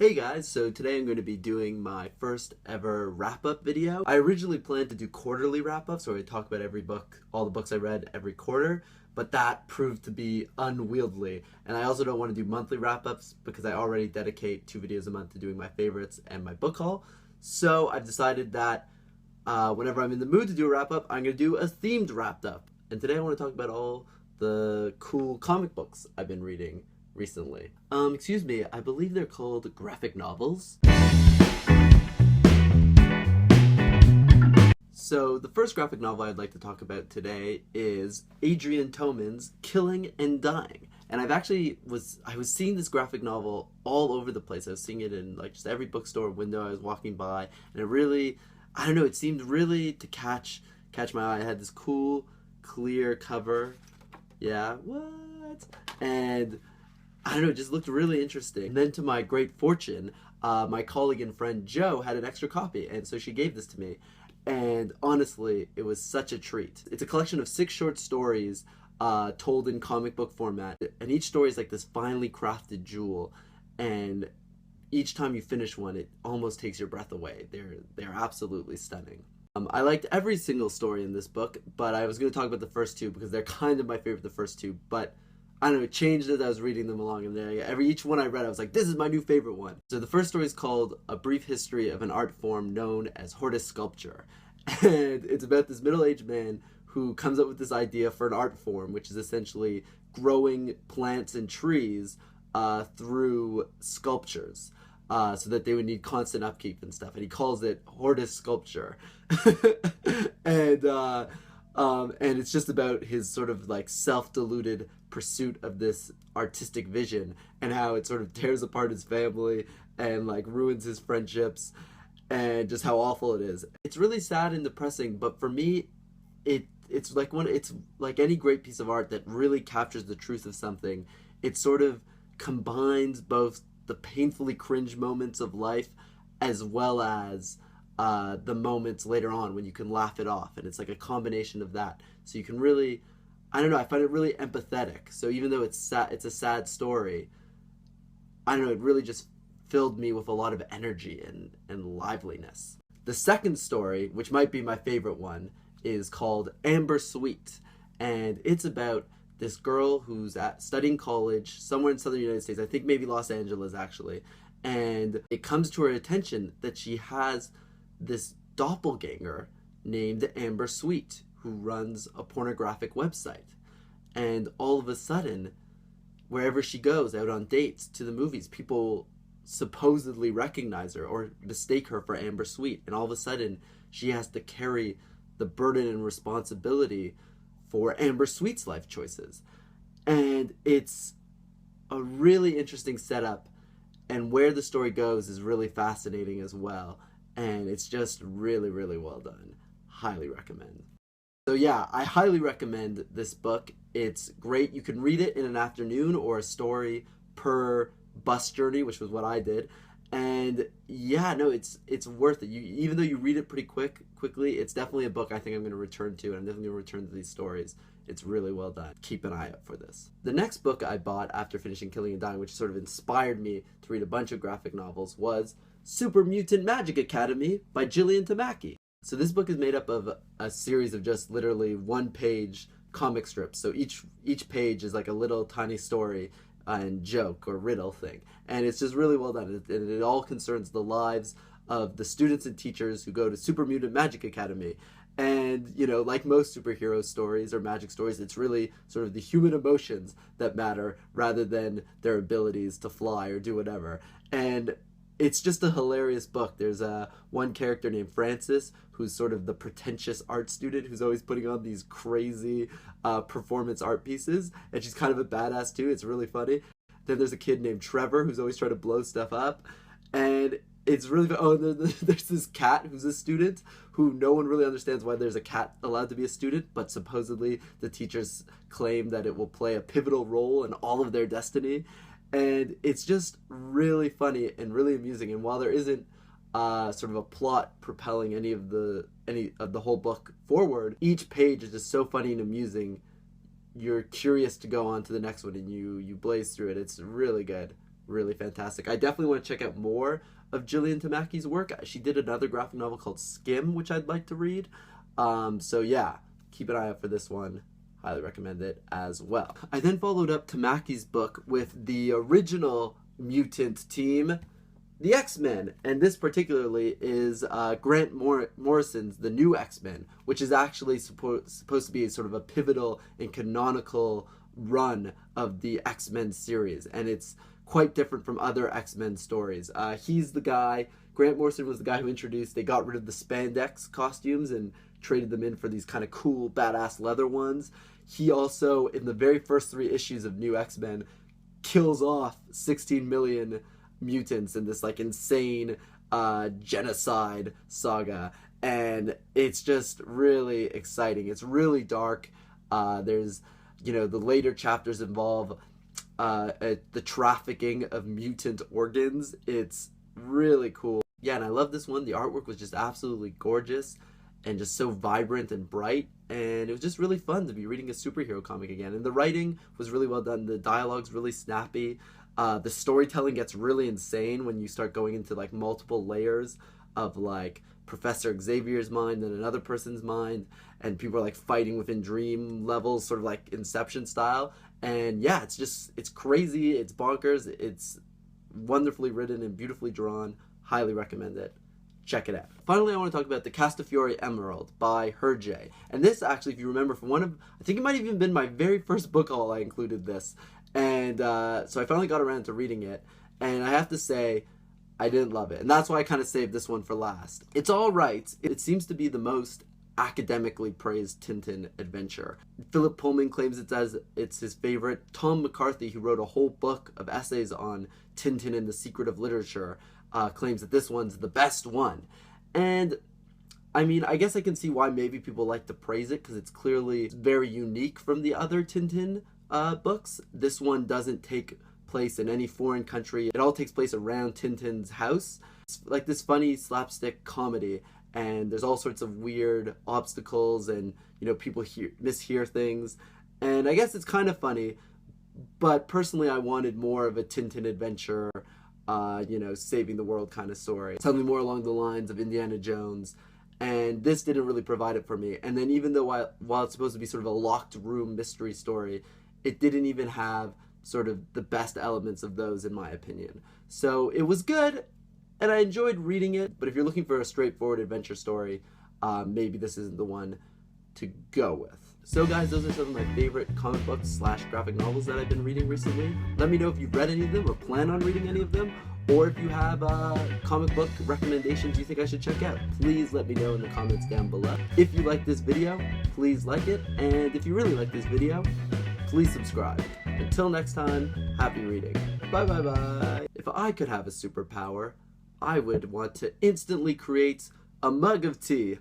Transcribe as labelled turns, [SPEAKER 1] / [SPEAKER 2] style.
[SPEAKER 1] Hey guys, so today I'm going to be doing my first ever wrap-up video. I originally planned to do quarterly wrap-ups where I talk about every book, all the books I read every quarter, but that proved to be unwieldy. And I also don't want to do monthly wrap-ups because I already dedicate 2 videos a month to doing my favorites and my book haul. So I've decided that whenever I'm in the mood to do a wrap-up, I'm going to do a themed wrap-up. And today I want to talk about all the cool comic books I've been reading recently. Excuse me, I believe they're called graphic novels. So the first graphic novel I'd like to talk about today is Adrian Tomans' Killing and Dying. And I was seeing this graphic novel all over the place. I was seeing it in like just every bookstore window I was walking by, and it really, I don't know, it seemed really to catch my eye. It had this cool, clear cover. Yeah, what? And I don't know, it just looked really interesting. And then to my great fortune, my colleague and friend Jo had an extra copy, and so she gave this to me. And honestly, it was such a treat. It's a collection of 6 short stories told in comic book format, and each story is like this finely crafted jewel, and each time you finish one, it almost takes your breath away. They're absolutely stunning. I liked every single story in this book, but I was going to talk about the first 2 because they're kind of my favorite, the first 2, but I don't know, it changed as I was reading them along, and each one I read, I was like, this is my new favorite one. So the first story is called A Brief History of an Art Form Known as Herj Sculpture. And it's about this middle-aged man who comes up with this idea for an art form, which is essentially growing plants and trees through sculptures. So that they would need constant upkeep and stuff. And he calls it Herj Sculpture. And it's just about his sort of like self-deluded pursuit of this artistic vision and how it sort of tears apart his family and like ruins his friendships and just how awful it is. It's really sad and depressing, but for me, it's like any great piece of art that really captures the truth of something. It sort of combines both the painfully cringe moments of life as well as the moments later on when you can laugh it off, and it's like a combination of that. So you can really, I don't know, I find it really empathetic. So even though it's a sad story, I don't know, it really just filled me with a lot of energy and liveliness. The second story, which might be my favorite one, is called Amber Sweet, and it's about this girl who's studying college somewhere in southern United States, I think maybe Los Angeles actually, and it comes to her attention that she has this doppelganger named Amber Sweet who runs a pornographic website. And all of a sudden, wherever she goes, out on dates, to the movies, people supposedly recognize her or mistake her for Amber Sweet, and all of a sudden she has to carry the burden and responsibility for Amber Sweet's life choices. And it's a really interesting setup, and where the story goes is really fascinating as well, and it's just really, really well done. Highly recommend. So yeah, I highly recommend this book. It's great. You can read it in an afternoon or a story per bus journey, which was what I did. And yeah, no, it's worth it. Even though you read it pretty quickly, it's definitely a book I think I'm going to return to, and I'm definitely going to return to these stories. It's really well done. Keep an eye out for this. The next book I bought after finishing Killing and Dying, which sort of inspired me to read a bunch of graphic novels, was Super Mutant Magic Academy by Jillian Tamaki. So this book is made up of a series of just literally one-page comic strips. So each page is like a little tiny story and joke or riddle thing, and it's just really well done, and it all concerns the lives of the students and teachers who go to Super Mutant Magic Academy. And you know, like most superhero stories or magic stories, it's really sort of the human emotions that matter rather than their abilities to fly or do whatever. And it's just a hilarious book. There's one character named Frances who's sort of the pretentious art student who's always putting on these crazy performance art pieces, and she's kind of a badass too. It's really funny. Then there's a kid named Trevor who's always trying to blow stuff up, and it's really there's this cat who's a student who no one really understands why there's a cat allowed to be a student, but supposedly the teachers claim that it will play a pivotal role in all of their destiny. And it's just really funny and really amusing. And while there isn't sort of a plot propelling any of the whole book forward, each page is just so funny and amusing. You're curious to go on to the next one, and you blaze through it. It's really good. really fantastic. I definitely want to check out more of Jillian Tamaki's work. She did another graphic novel called Skim, which I'd like to read. So yeah, keep an eye out for this one. Highly recommend it as well. I then followed up Tamaki's book with the original Mutant team, the X-Men, and this particularly is Grant Morrison's The New X-Men, which is actually supposed to be sort of a pivotal and canonical run of the X-Men series, and it's quite different from other X-Men stories. He's the guy, Grant Morrison was the guy who introduced, they got rid of the spandex costumes and traded them in for these kind of cool, badass leather ones. He also, in the very first 3 issues of New X-Men, kills off 16 million mutants in this like insane genocide saga, and it's just really exciting. It's really dark. There's, you know, the later chapters involve the trafficking of mutant organs. It's really cool. Yeah, and I love this one. The artwork was just absolutely gorgeous and just so vibrant and bright, and it was just really fun to be reading a superhero comic again. And the writing was really well done. The dialogue's really snappy. The storytelling gets really insane when you start going into like multiple layers of like Professor Xavier's mind and another person's mind, and people are like fighting within dream levels, sort of like Inception style. And yeah, it's crazy, it's bonkers, it's wonderfully written and beautifully drawn. Highly recommend it. Check it out. Finally, I want to talk about the Castafiore Emerald by Herge. And this actually, if you remember, from one of, I think it might have even been my very first book haul, I included this. And so I finally got around to reading it, and I have to say, I didn't love it. And that's why I kind of saved this one for last. It's all right. It seems to be the most academically praised Tintin adventure. Philip Pullman claims it's his favorite. Tom McCarthy, who wrote a whole book of essays on Tintin and the Secret of Literature, claims that this one's the best one. And I mean, I guess I can see why maybe people like to praise it, because it's clearly very unique from the other Tintin books. This one doesn't take place in any foreign country. It all takes place around Tintin's house. It's like this funny slapstick comedy, and there's all sorts of weird obstacles, and you know, people mishear things, and I guess it's kind of funny. But personally, I wanted more of a Tintin adventure, you know, saving the world kind of story, something more along the lines of Indiana Jones. And this didn't really provide it for me. And then even though while it's supposed to be sort of a locked room mystery story, it didn't even have sort of the best elements of those, in my opinion. So it was good, and I enjoyed reading it, but if you're looking for a straightforward adventure story, maybe this isn't the one to go with. So guys, those are some of my favorite comic books / graphic novels that I've been reading recently. Let me know if you've read any of them or plan on reading any of them, or if you have comic book recommendations you think I should check out. Please let me know in the comments down below. If you like this video, please like it, and if you really like this video, please subscribe. Until next time, happy reading. Bye bye bye. If I could have a superpower, I would want to instantly create a mug of tea.